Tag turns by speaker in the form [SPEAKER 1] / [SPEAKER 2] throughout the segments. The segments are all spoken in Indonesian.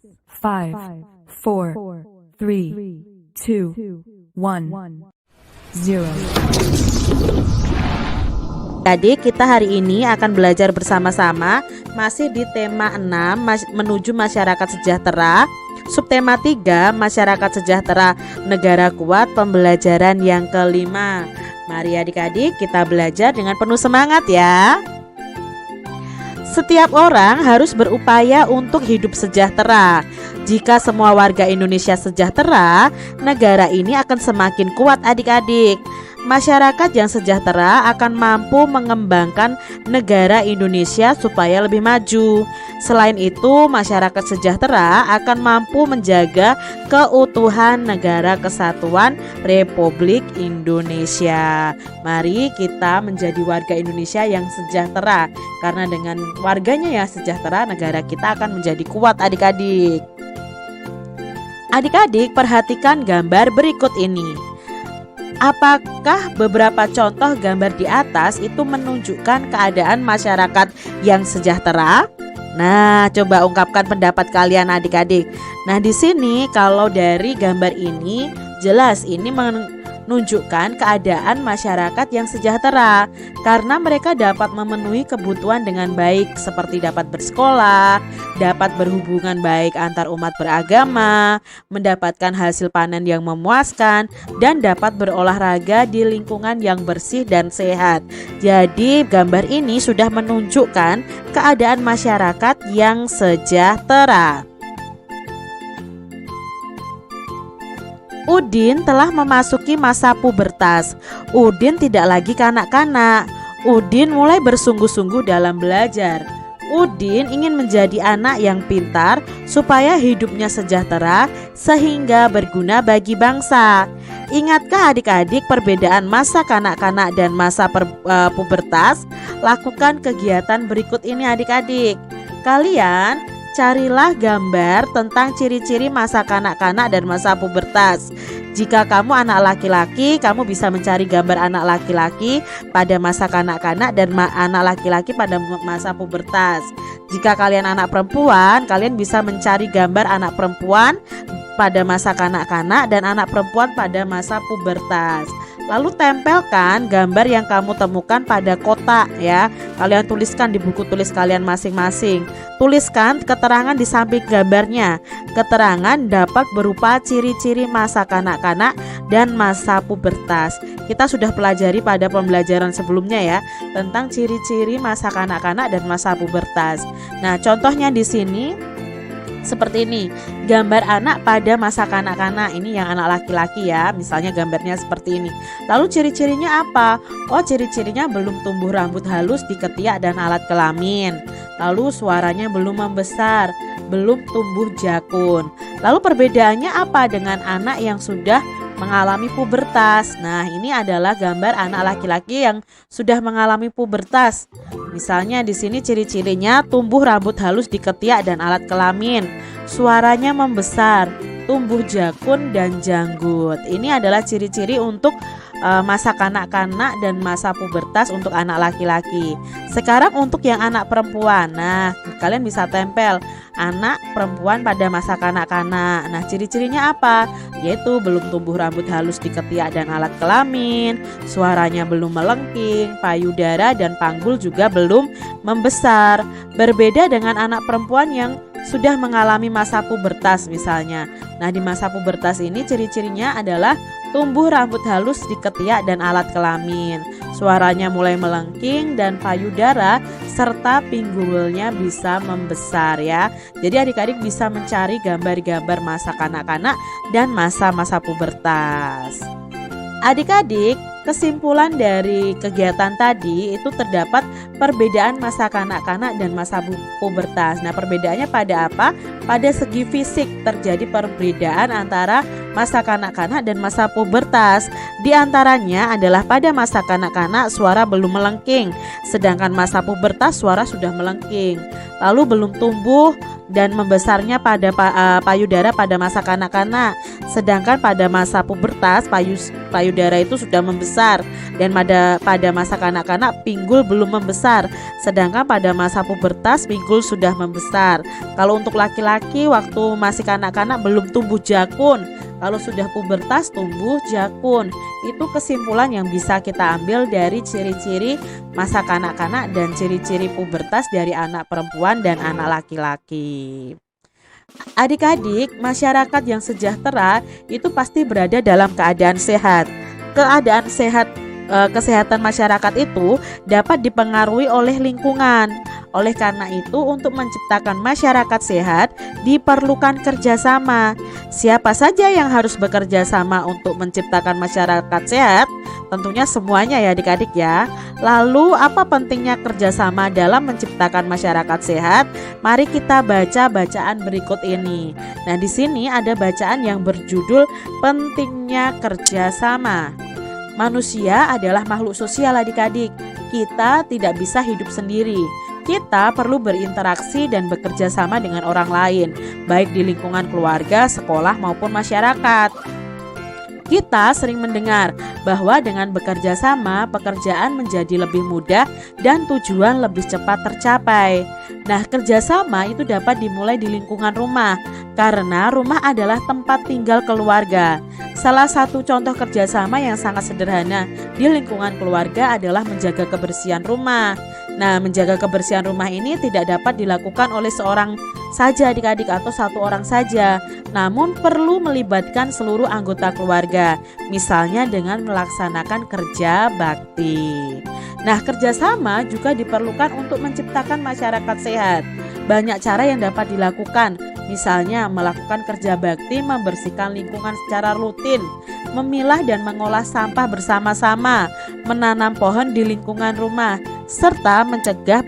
[SPEAKER 1] 5, 4, 3, 2, 1, 0.
[SPEAKER 2] Adik, kita hari ini akan belajar bersama-sama masih di tema 6 menuju masyarakat sejahtera. Subtema 3 masyarakat sejahtera negara kuat, pembelajaran yang kelima. Mari adik-adik kita belajar dengan penuh semangat ya. Setiap orang harus berupaya untuk hidup sejahtera. Jika semua warga Indonesia sejahtera, negara ini akan semakin kuat adik-adik. Masyarakat yang sejahtera akan mampu mengembangkan negara Indonesia supaya lebih maju. Selain itu, masyarakat sejahtera akan mampu menjaga keutuhan Negara Kesatuan Republik Indonesia. Mari kita menjadi warga Indonesia yang sejahtera, karena dengan warganya yang sejahtera, negara kita akan menjadi kuat adik-adik. Adik-adik, perhatikan gambar berikut ini. Apakah beberapa contoh gambar di atas itu menunjukkan keadaan masyarakat yang sejahtera? Nah, coba ungkapkan pendapat kalian adik-adik. Nah, di sini kalau dari gambar ini jelas ini menunjukkan keadaan masyarakat yang sejahtera karena mereka dapat memenuhi kebutuhan dengan baik seperti dapat bersekolah, dapat berhubungan baik antar umat beragama, mendapatkan hasil panen yang memuaskan, dan dapat berolahraga di lingkungan yang bersih dan sehat. Jadi gambar ini sudah menunjukkan keadaan masyarakat yang sejahtera. Udin telah memasuki masa pubertas. Udin tidak lagi kanak-kanak. Udin mulai bersungguh-sungguh dalam belajar. Udin ingin menjadi anak yang pintar supaya hidupnya sejahtera sehingga berguna bagi bangsa. Ingatkah adik-adik perbedaan masa kanak-kanak dan masa pubertas? Lakukan kegiatan berikut ini adik-adik. Kalian carilah gambar tentang ciri-ciri masa kanak-kanak dan masa pubertas. Jika kamu anak laki-laki, kamu bisa mencari gambar anak laki-laki pada masa kanak-kanak dan anak laki-laki pada masa pubertas. Jika kalian anak perempuan, kalian bisa mencari gambar anak perempuan pada masa kanak-kanak dan anak perempuan pada masa pubertas. Lalu tempelkan gambar yang kamu temukan pada kotak ya. Kalian tuliskan di buku tulis kalian masing-masing. Tuliskan keterangan di samping gambarnya. Keterangan dapat berupa ciri-ciri masa kanak-kanak dan masa pubertas. Kita sudah pelajari pada pembelajaran sebelumnya ya tentang ciri-ciri masa kanak-kanak dan masa pubertas. Nah, contohnya di sini seperti ini, gambar anak pada masa kanak-kanak. Ini yang anak laki-laki ya, misalnya gambarnya seperti ini. Lalu ciri-cirinya apa? Oh, ciri-cirinya belum tumbuh rambut halus di ketiak dan alat kelamin. Lalu suaranya belum membesar, belum tumbuh jakun. Lalu perbedaannya apa dengan anak yang sudah mengalami pubertas? Nah, ini adalah gambar anak laki-laki yang sudah mengalami pubertas. Misalnya di sini ciri-cirinya tumbuh rambut halus di ketiak dan alat kelamin, suaranya membesar, tumbuh jakun dan janggut. Ini adalah ciri-ciri untuk masa kanak-kanak dan masa pubertas untuk anak laki-laki. Sekarang untuk yang anak perempuan. Nah, kalian bisa tempel anak perempuan pada masa kanak-kanak. Nah, ciri-cirinya apa? Yaitu belum tumbuh rambut halus di ketiak dan alat kelamin, suaranya belum melengking, payudara dan panggul juga belum membesar. Berbeda dengan anak perempuan yang sudah mengalami masa pubertas misalnya. Nah, di masa pubertas ini ciri-cirinya adalah tumbuh rambut halus di ketiak dan alat kelamin, suaranya mulai melengking dan payudara serta pinggulnya bisa membesar ya. Jadi adik-adik bisa mencari gambar-gambar masa kanak-kanak dan masa-masa pubertas. Adik-adik, kesimpulan dari kegiatan tadi itu terdapat perbedaan masa kanak-kanak dan masa pubertas. Nah, perbedaannya pada apa? Pada segi fisik terjadi perbedaan antara masa kanak-kanak dan masa pubertas. Di antaranya adalah pada masa kanak-kanak suara belum melengking, sedangkan masa pubertas suara sudah melengking. Lalu belum tumbuh dan membesarnya pada payudara pada masa kanak-kanak. Sedangkan pada masa pubertas payudara itu sudah membesar, dan pada masa kanak-kanak pinggul belum membesar. Sedangkan pada masa pubertas pinggul sudah membesar. Kalau untuk laki-laki waktu masih kanak-kanak belum tumbuh jakun. Kalau sudah pubertas tumbuh jakun. Itu kesimpulan yang bisa kita ambil dari ciri-ciri masa kanak-kanak dan ciri-ciri pubertas dari anak perempuan dan anak laki-laki. Adik-adik, masyarakat yang sejahtera itu pasti berada dalam keadaan sehat. Kesehatan masyarakat itu dapat dipengaruhi oleh lingkungan. Oleh karena itu, untuk menciptakan masyarakat sehat diperlukan kerjasama. Siapa saja yang harus bekerja sama untuk menciptakan masyarakat sehat? Tentunya semuanya ya adik-adik ya. Lalu apa pentingnya kerjasama dalam menciptakan masyarakat sehat? Mari kita baca bacaan berikut ini. Nah, di sini ada bacaan yang berjudul Pentingnya Kerjasama. Manusia adalah makhluk sosial adik-adik. Kita tidak bisa hidup sendiri. Kita perlu berinteraksi dan bekerja sama dengan orang lain, baik di lingkungan keluarga, sekolah maupun masyarakat. Kita sering mendengar bahwa dengan bekerja sama, pekerjaan menjadi lebih mudah dan tujuan lebih cepat tercapai. Nah, kerjasama itu dapat dimulai di lingkungan rumah, karena rumah adalah tempat tinggal keluarga. Salah satu contoh kerjasama yang sangat sederhana di lingkungan keluarga adalah menjaga kebersihan rumah. Nah, menjaga kebersihan rumah ini tidak dapat dilakukan oleh seorang saja adik-adik atau satu orang saja, namun perlu melibatkan seluruh anggota keluarga, misalnya dengan melaksanakan kerja bakti. Nah, kerjasama juga diperlukan untuk menciptakan masyarakat sehat. Banyak cara yang dapat dilakukan, misalnya melakukan kerja bakti, membersihkan lingkungan secara rutin, memilah dan mengolah sampah bersama-sama, menanam pohon di lingkungan rumah, serta mencegah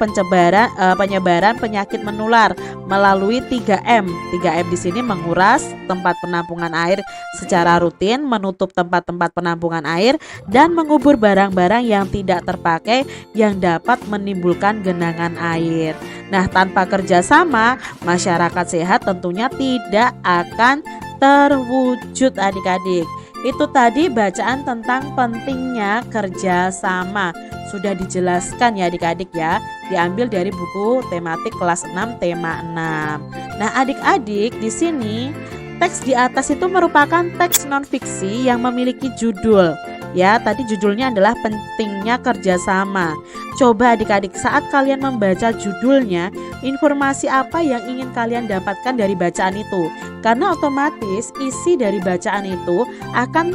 [SPEAKER 2] penyebaran penyakit menular melalui 3M. 3M di sini menguras tempat penampungan air secara rutin, menutup tempat-tempat penampungan air, dan mengubur barang-barang yang tidak terpakai yang dapat menimbulkan genangan air. Nah, tanpa kerjasama, masyarakat sehat tentunya tidak akan terwujud adik-adik. Itu tadi bacaan tentang pentingnya kerjasama. Sudah dijelaskan ya adik-adik ya. Diambil dari buku tematik kelas 6 tema 6. Nah, adik-adik, di sini teks di atas itu merupakan teks non-fiksi yang memiliki judul. Ya, tadi judulnya adalah pentingnya kerjasama. Coba adik-adik saat kalian membaca judulnya, informasi apa yang ingin kalian dapatkan dari bacaan itu? Karena otomatis isi dari bacaan itu akan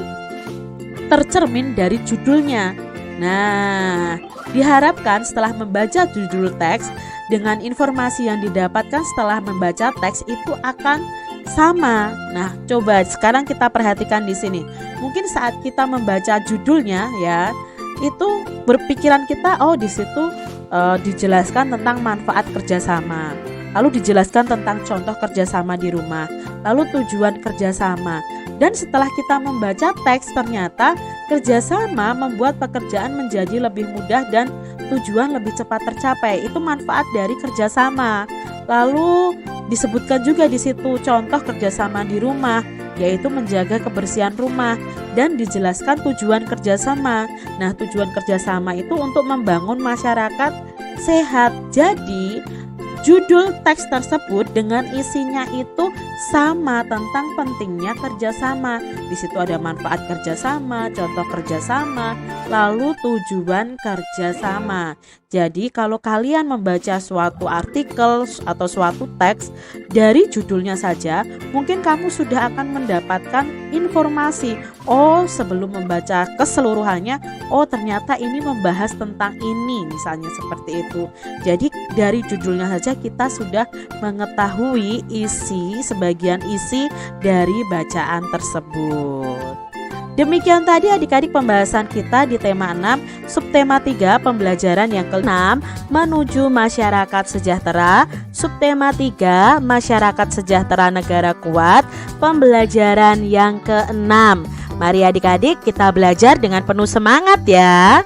[SPEAKER 2] tercermin dari judulnya. Nah, diharapkan setelah membaca judul teks dengan informasi yang didapatkan setelah membaca teks itu akan sama. Nah, coba sekarang kita perhatikan di sini. Mungkin saat kita membaca judulnya ya, itu berpikiran kita, oh di situ dijelaskan tentang manfaat kerjasama. Lalu dijelaskan tentang contoh kerjasama di rumah. Lalu tujuan kerjasama. Dan setelah kita membaca teks, ternyata kerjasama membuat pekerjaan menjadi lebih mudah dan tujuan lebih cepat tercapai. Itu manfaat dari kerjasama. Lalu disebutkan juga di situ contoh kerjasama di rumah, yaitu menjaga kebersihan rumah, dan dijelaskan tujuan kerjasama. Nah, tujuan kerjasama itu untuk membangun masyarakat sehat. Jadi judul teks tersebut dengan isinya itu sama tentang pentingnya kerjasama. Di situ ada manfaat kerjasama, contoh kerjasama, lalu tujuan kerjasama. Jadi kalau kalian membaca suatu artikel atau suatu teks dari judulnya saja, mungkin kamu sudah akan mendapatkan informasi. Oh, sebelum membaca keseluruhannya, oh ternyata ini membahas tentang ini, misalnya seperti itu. Jadi dari judulnya saja kita sudah mengetahui sebagian isi dari bacaan tersebut. Demikian tadi adik-adik pembahasan kita di tema 6, subtema 3 pembelajaran yang ke-6 menuju masyarakat sejahtera, subtema 3 masyarakat sejahtera negara kuat, pembelajaran yang ke-6. Mari adik-adik kita belajar dengan penuh semangat ya.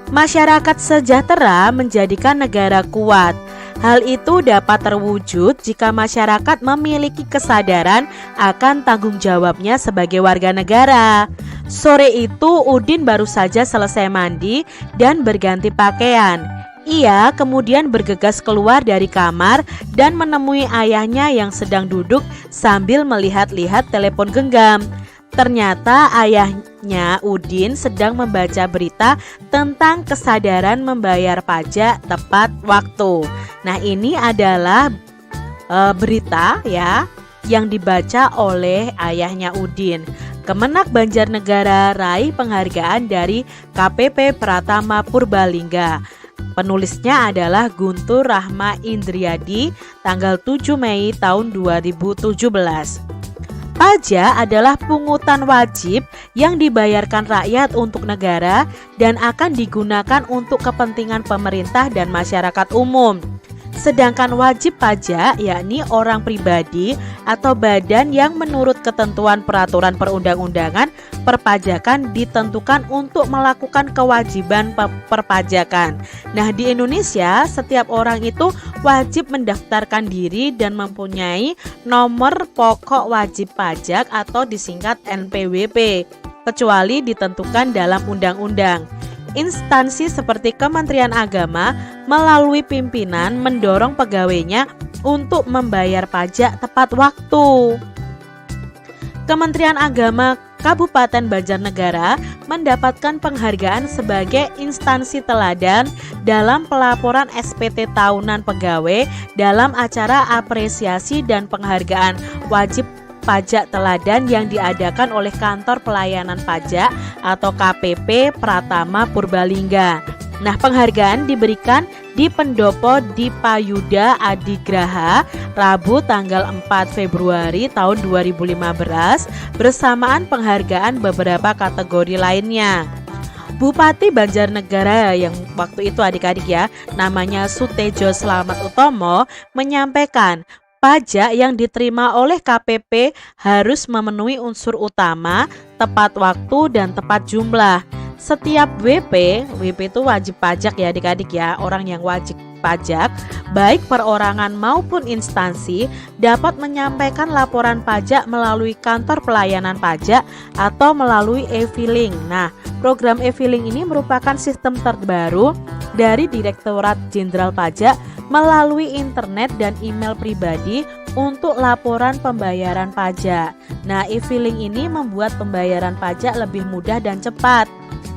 [SPEAKER 2] Masyarakat sejahtera menjadikan negara kuat. Hal itu dapat terwujud jika masyarakat memiliki kesadaran akan tanggung jawabnya sebagai warga negara. Sore itu Udin baru saja selesai mandi dan berganti pakaian. Ia kemudian bergegas keluar dari kamar dan menemui ayahnya yang sedang duduk sambil melihat-lihat telepon genggam. Ternyata ayahnya Udin sedang membaca berita tentang kesadaran membayar pajak tepat waktu. Nah, ini adalah berita ya yang dibaca oleh ayahnya Udin. Kemenak Banjarnegara raih penghargaan dari KPP Pratama Purbalingga. Penulisnya adalah Guntur Rahma Indriadi, tanggal 7 Mei tahun 2017. Pajak adalah pungutan wajib yang dibayarkan rakyat untuk negara dan akan digunakan untuk kepentingan pemerintah dan masyarakat umum. Sedangkan wajib pajak yakni orang pribadi atau badan yang menurut ketentuan peraturan perundang-undangan perpajakan ditentukan untuk melakukan kewajiban perpajakan. Nah, di Indonesia setiap orang itu wajib mendaftarkan diri dan mempunyai nomor pokok wajib pajak atau disingkat NPWP, kecuali ditentukan dalam undang-undang. Instansi seperti Kementerian Agama melalui pimpinan mendorong pegawainya untuk membayar pajak tepat waktu. Kementerian Agama Kabupaten Banjarnegara mendapatkan penghargaan sebagai instansi teladan dalam pelaporan SPT tahunan pegawai dalam acara apresiasi dan penghargaan wajib pajak teladan yang diadakan oleh Kantor Pelayanan Pajak atau KPP Pratama Purbalingga. Nah, penghargaan diberikan di Pendopo Dipayuda Adigraha Rabu tanggal 4 Februari tahun 2015 bersamaan penghargaan beberapa kategori lainnya. Bupati Banjarnegara yang waktu itu adik-adik ya, namanya Sutejo Slamet Utomo menyampaikan pajak yang diterima oleh KPP harus memenuhi unsur utama, tepat waktu dan tepat jumlah. Setiap WP itu wajib pajak ya adik-adik ya, orang yang wajib pajak, baik perorangan maupun instansi dapat menyampaikan laporan pajak melalui kantor pelayanan pajak atau melalui e-filing. Nah, program e-filing ini merupakan sistem terbaru dari Direktorat Jenderal Pajak melalui internet dan email pribadi untuk laporan pembayaran pajak. Nah, e-filing ini membuat pembayaran pajak lebih mudah dan cepat.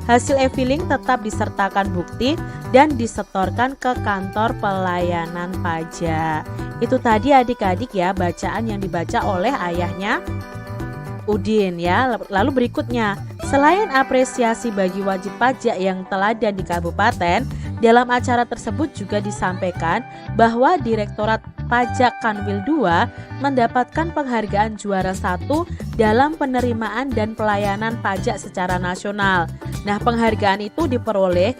[SPEAKER 2] Hasil e-filing tetap disertakan bukti dan disetorkan ke kantor pelayanan pajak. Itu tadi adik-adik ya bacaan yang dibaca oleh ayahnya Udin ya. Lalu berikutnya, selain apresiasi bagi wajib pajak yang teladan di kabupaten, dalam acara tersebut juga disampaikan bahwa Direktorat Pajak Kanwil 2 mendapatkan penghargaan juara 1 dalam penerimaan dan pelayanan pajak secara nasional. Nah, penghargaan itu diperoleh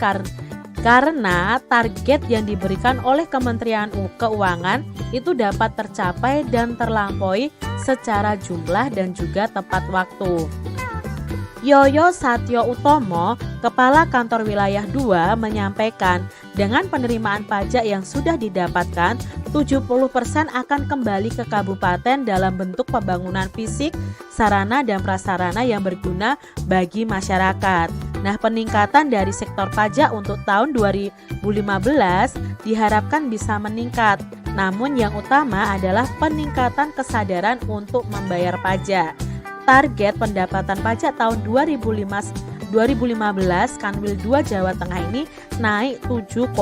[SPEAKER 2] karena target yang diberikan oleh Kementerian Keuangan itu dapat tercapai dan terlampaui secara jumlah dan juga tepat waktu. Yoyo Satyo Utomo, Kepala Kantor Wilayah 2 menyampaikan dengan penerimaan pajak yang sudah didapatkan, 70% akan kembali ke kabupaten dalam bentuk pembangunan fisik, sarana dan prasarana yang berguna bagi masyarakat. Nah, peningkatan dari sektor pajak untuk tahun 2015 diharapkan bisa meningkat. Namun yang utama adalah peningkatan kesadaran untuk membayar pajak. Target pendapatan pajak tahun 2015 Kanwil 2 Jawa Tengah ini naik 7,8%.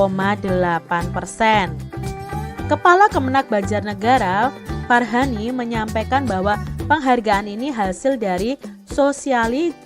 [SPEAKER 2] Kepala Kemenak Banjarnegara Farhani menyampaikan bahwa penghargaan ini hasil dari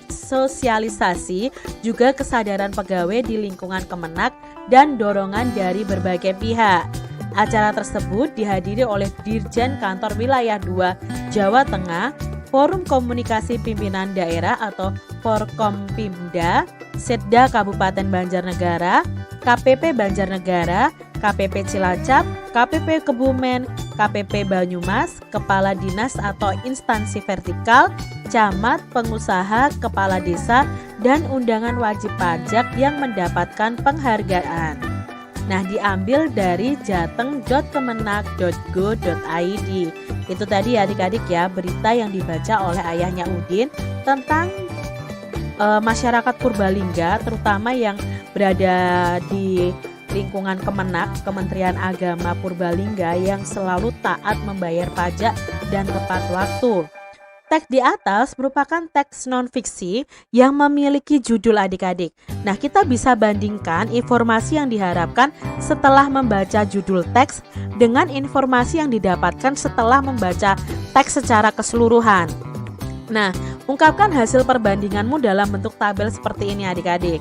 [SPEAKER 2] sosialisasi juga kesadaran pegawai di lingkungan Kemenak dan dorongan dari berbagai pihak. Acara tersebut dihadiri oleh Dirjen Kantor Wilayah 2 Jawa Tengah, Forum Komunikasi Pimpinan Daerah atau Forkompimda, Setda Kabupaten Banjarnegara, KPP Banjarnegara, KPP Cilacap, KPP Kebumen, KPP Banyumas, Kepala Dinas atau instansi vertikal, camat, pengusaha, kepala desa, dan undangan wajib pajak yang mendapatkan penghargaan. Nah, diambil dari jateng.kemenak.go.id. Itu tadi adik-adik ya, berita yang dibaca oleh ayahnya Udin tentang masyarakat Purbalingga, terutama yang berada di lingkungan Kemenak, Kementerian Agama Purbalingga, yang selalu taat membayar pajak dan tepat waktu. Teks di atas merupakan teks non-fiksi yang memiliki judul adik-adik. Nah, kita bisa bandingkan informasi yang diharapkan setelah membaca judul teks dengan informasi yang didapatkan setelah membaca teks secara keseluruhan. Nah, ungkapkan hasil perbandinganmu dalam bentuk tabel seperti ini adik-adik.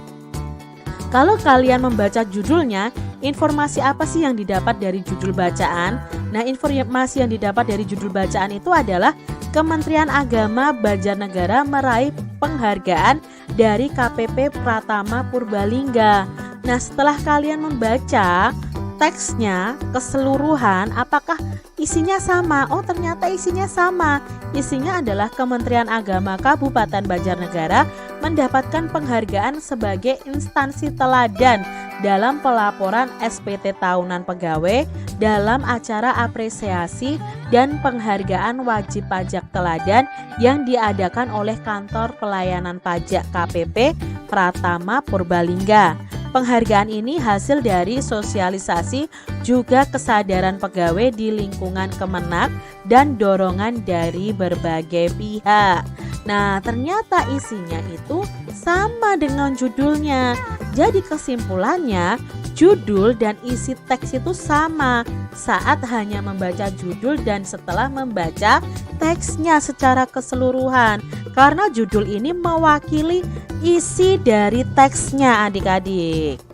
[SPEAKER 2] Kalau kalian membaca judulnya, informasi apa sih yang didapat dari judul bacaan? Nah, informasi yang didapat dari judul bacaan itu adalah Kementerian Agama Banjarnegara meraih penghargaan dari KPP Pratama Purbalingga. Nah, setelah kalian membaca teksnya keseluruhan, apakah isinya sama? Oh, ternyata isinya sama. Isinya adalah Kementerian Agama Kabupaten Banjarnegara mendapatkan penghargaan sebagai instansi teladan dalam pelaporan SPT tahunan pegawai dalam acara apresiasi dan penghargaan wajib pajak teladan yang diadakan oleh Kantor Pelayanan Pajak KPP Pratama Purbalingga. Penghargaan ini hasil dari sosialisasi juga kesadaran pegawai di lingkungan Kemenak dan dorongan dari berbagai pihak. Nah, ternyata isinya itu sama dengan judulnya. Jadi kesimpulannya, judul dan isi teks itu sama saat hanya membaca judul dan setelah membaca teksnya secara keseluruhan. Karena judul ini mewakili isi dari teksnya adik-adik.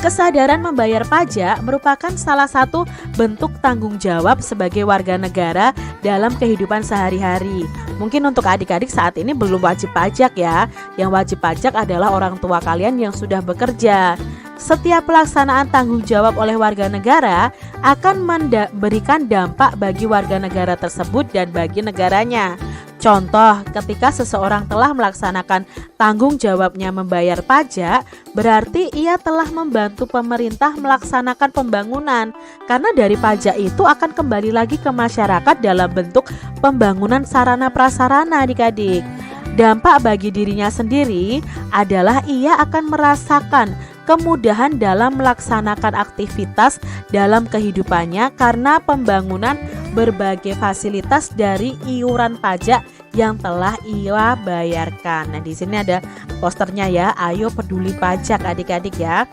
[SPEAKER 2] Kesadaran membayar pajak merupakan salah satu bentuk tanggung jawab sebagai warga negara dalam kehidupan sehari-hari. Mungkin untuk adik-adik saat ini belum wajib pajak ya. Yang wajib pajak adalah orang tua kalian yang sudah bekerja. Setiap pelaksanaan tanggung jawab oleh warga negara akan memberikan dampak bagi warga negara tersebut dan bagi negaranya. Contoh, ketika seseorang telah melaksanakan tanggung jawabnya membayar pajak, berarti ia telah membantu pemerintah melaksanakan pembangunan. Karena dari pajak itu akan kembali lagi ke masyarakat dalam bentuk pembangunan sarana prasarana adik-adik. Dampak bagi dirinya sendiri adalah ia akan merasakan kemudahan dalam melaksanakan aktivitas dalam kehidupannya karena pembangunan berbagai fasilitas dari iuran pajak yang telah ia bayarkan. Nah, di sini ada posternya ya. Ayo peduli pajak adik-adik ya.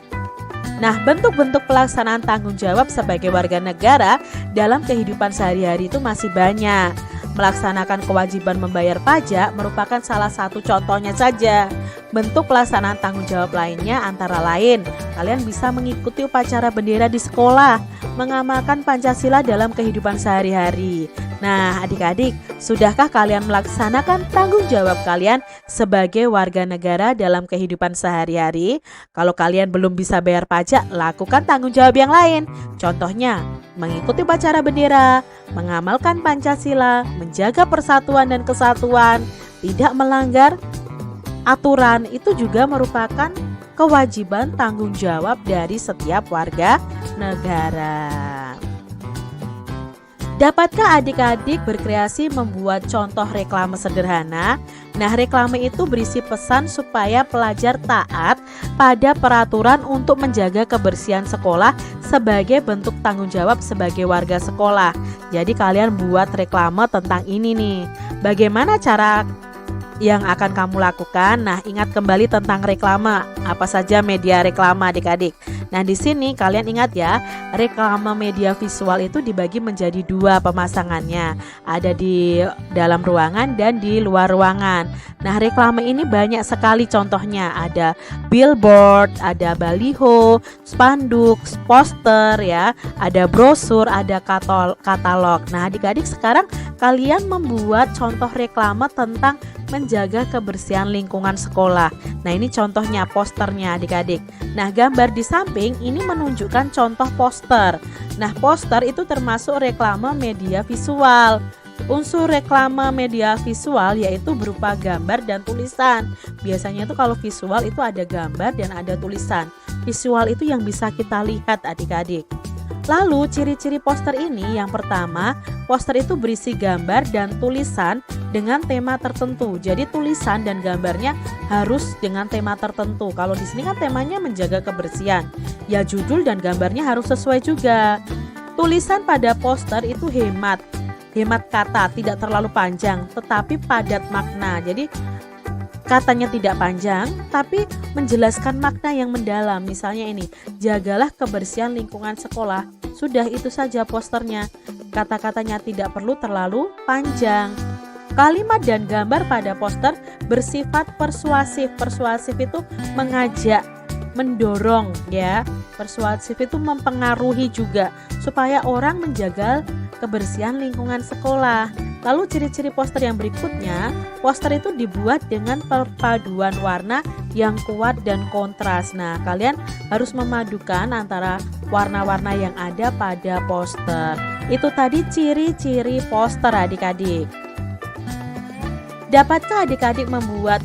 [SPEAKER 2] Nah, bentuk-bentuk pelaksanaan tanggung jawab sebagai warga negara dalam kehidupan sehari-hari itu masih banyak. Melaksanakan kewajiban membayar pajak merupakan salah satu contohnya saja. Bentuk pelaksanaan tanggung jawab lainnya antara lain, kalian bisa mengikuti upacara bendera di sekolah, mengamalkan Pancasila dalam kehidupan sehari-hari. Nah, adik-adik, sudahkah kalian melaksanakan tanggung jawab kalian sebagai warga negara dalam kehidupan sehari-hari? Kalau kalian belum bisa bayar pajak, lakukan tanggung jawab yang lain. Contohnya, mengikuti upacara bendera, mengamalkan Pancasila, menjaga persatuan dan kesatuan, tidak melanggar aturan. Itu juga merupakan kewajiban tanggung jawab dari setiap warga negara. Dapatkah adik-adik berkreasi membuat contoh reklame sederhana? Nah, reklame itu berisi pesan supaya pelajar taat pada peraturan untuk menjaga kebersihan sekolah sebagai bentuk tanggung jawab sebagai warga sekolah. Jadi kalian buat reklame tentang ini nih. Bagaimana cara yang akan kamu lakukan? Nah, ingat kembali tentang reklame. Apa saja media reklame adik-adik? Nah, di sini kalian ingat ya, reklame media visual itu dibagi menjadi dua pemasangannya. Ada di dalam ruangan dan di luar ruangan. Nah, reklame ini banyak sekali contohnya. Ada billboard, ada baliho, spanduk, poster ya, ada brosur, ada katalog. Nah, adik-adik sekarang kalian membuat contoh reklame tentang menjaga kebersihan lingkungan sekolah. Nah, ini contohnya posternya adik-adik. Nah, gambar di samping ini menunjukkan contoh poster. Nah, poster itu termasuk reklame media visual. Unsur reklame media visual yaitu berupa gambar dan tulisan. Biasanya itu kalau visual itu ada gambar dan ada tulisan. visual itu yang bisa kita lihat adik-adik. Lalu ciri-ciri poster ini, yang pertama, poster itu berisi gambar dan tulisan dengan tema tertentu. Jadi tulisan dan gambarnya harus dengan tema tertentu. Kalau di sini kan temanya menjaga kebersihan, ya judul dan gambarnya harus sesuai juga. Tulisan pada poster itu hemat kata, tidak terlalu panjang tetapi padat makna. Jadi katanya tidak panjang tapi menjelaskan makna yang mendalam. Misalnya ini, jagalah kebersihan lingkungan sekolah. Sudah, itu saja posternya. Kata-katanya tidak perlu terlalu panjang. Kalimat dan gambar pada poster bersifat persuasif. Persuasif itu mengajak, mendorong ya. Persuasif itu mempengaruhi juga supaya orang menjaga kebersihan lingkungan sekolah. Lalu ciri-ciri poster yang berikutnya, poster itu dibuat dengan perpaduan warna yang kuat dan kontras. Nah, kalian harus memadukan antara warna-warna yang ada pada poster. Itu tadi ciri-ciri poster adik-adik. Dapatkah adik-adik membuat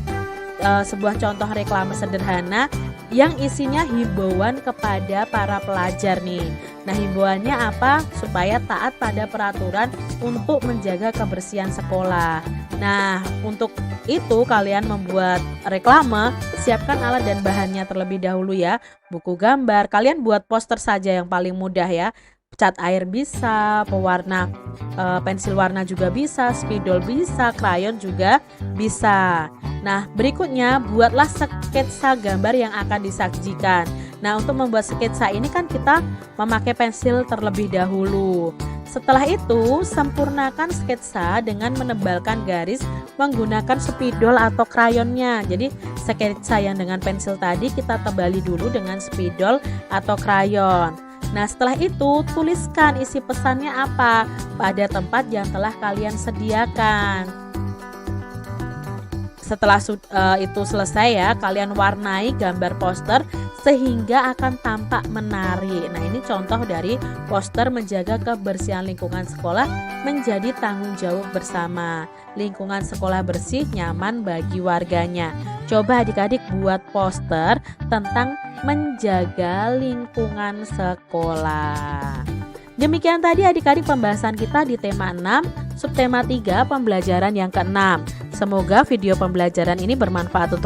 [SPEAKER 2] sebuah contoh reklame sederhana yang isinya himbauan kepada para pelajar nih? Nah, himbauannya apa? Supaya taat pada peraturan untuk menjaga kebersihan sekolah. Nah, untuk itu kalian membuat reklame, siapkan alat dan bahannya terlebih dahulu ya. Buku gambar, kalian buat poster saja yang paling mudah ya. Cat air bisa, pewarna pensil warna juga bisa, spidol bisa, krayon juga bisa. Nah, berikutnya buatlah sketsa gambar yang akan disajikan. Nah, untuk membuat sketsa ini kan kita memakai pensil terlebih dahulu. Setelah itu, sempurnakan sketsa dengan menebalkan garis menggunakan spidol atau krayonnya. Jadi, sketsa yang dengan pensil tadi kita tebali dulu dengan spidol atau krayon. Nah, setelah itu tuliskan isi pesannya apa pada tempat yang telah kalian sediakan. Setelah itu selesai ya, kalian warnai gambar poster sehingga akan tampak menarik. Nah, ini contoh dari poster menjaga kebersihan lingkungan sekolah menjadi tanggung jawab bersama. Lingkungan sekolah bersih, nyaman bagi warganya. Coba adik-adik buat poster tentang menjaga lingkungan sekolah. Demikian tadi adik-adik pembahasan kita di tema 6, subtema 3, pembelajaran yang ke-6. Semoga video pembelajaran ini bermanfaat untuk